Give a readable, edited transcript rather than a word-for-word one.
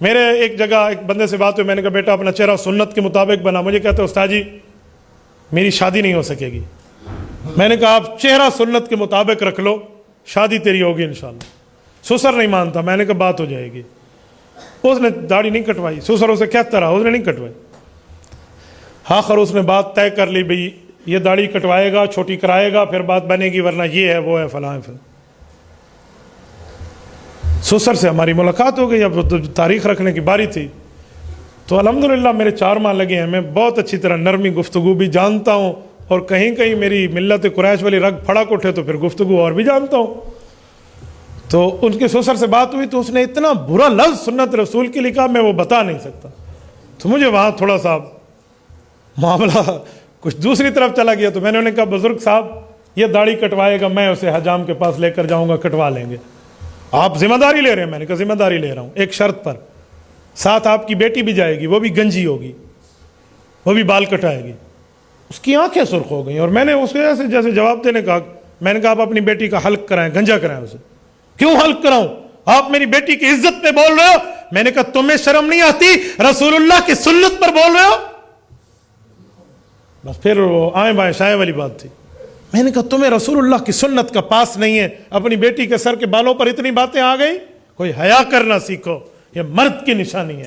میرے ایک جگہ ایک بندے سے بات ہوئی, میں نے کہا بیٹا اپنا چہرہ سنت کے مطابق بنا. مجھے کہتے استاد جی میری شادی نہیں ہو سکے گی. میں نے کہا آپ چہرہ سنت کے مطابق رکھ لو, شادی تیری ہوگی انشاءاللہ. سسر نہیں مانتا. میں نے کہا بات ہو جائے گی. اس نے داڑھی نہیں کٹوائی, سسر اسے کہتا رہا, اس نے نہیں کٹوائی. آخر اس نے بات طے کر لی, بھئی یہ داڑھی کٹوائے گا, چھوٹی کرائے گا, پھر بات بنے گی, ورنہ یہ ہے وہ ہے فلاں ہے. سسر سے ہماری ملاقات ہو گئی. اب تاریخ رکھنے کی باری تھی تو الحمدللہ میرے 4 ماہ لگے ہیں. میں بہت اچھی طرح نرمی گفتگو بھی جانتا ہوں, اور کہیں کہیں میری ملت قریش والی رگ پھڑک اٹھے تو پھر گفتگو اور بھی جانتا ہوں. تو ان کے سسر سے بات ہوئی تو اس نے اتنا برا لفظ سنت رسول کے لکھا, میں وہ بتا نہیں سکتا. تو مجھے وہاں تھوڑا سا معاملہ کچھ دوسری طرف چلا گیا. تو میں نے انہیں کہا بزرگ صاحب یہ داڑھی کٹوائے گا, میں اسے حجام کے پاس لے کر جاؤں گا, کٹوا لیں گے. آپ ذمہ داری لے رہے ہیں؟ میں نے کہا ذمہ داری لے رہا ہوں, ایک شرط پر. ساتھ آپ کی بیٹی بھی جائے گی, وہ بھی گنجی ہوگی, وہ بھی بال کٹائے گی. اس کی آنکھیں سرخ ہو گئیں, اور میں نے اسے ایسے جیسے جواب دینے کہا, میں نے کہا آپ اپنی بیٹی کا حلق کرائیں, گنجا کرائیں اسے. کیوں حلق کراؤں؟ آپ میری بیٹی کی عزت پہ بول رہے ہو. میں نے کہا تمہیں شرم نہیں آتی؟ رسول اللہ کی سنت پر بول رہے ہو. بس پھر وہ آئیں بائیں شائیں والی بات تھی. میں نے کہا تمہیں رسول اللہ کی سنت کا پاس نہیں ہے, اپنی بیٹی کے سر کے بالوں پر اتنی باتیں آ گئی. کوئی حیا کرنا سیکھو, یہ مرد کی نشانی ہے.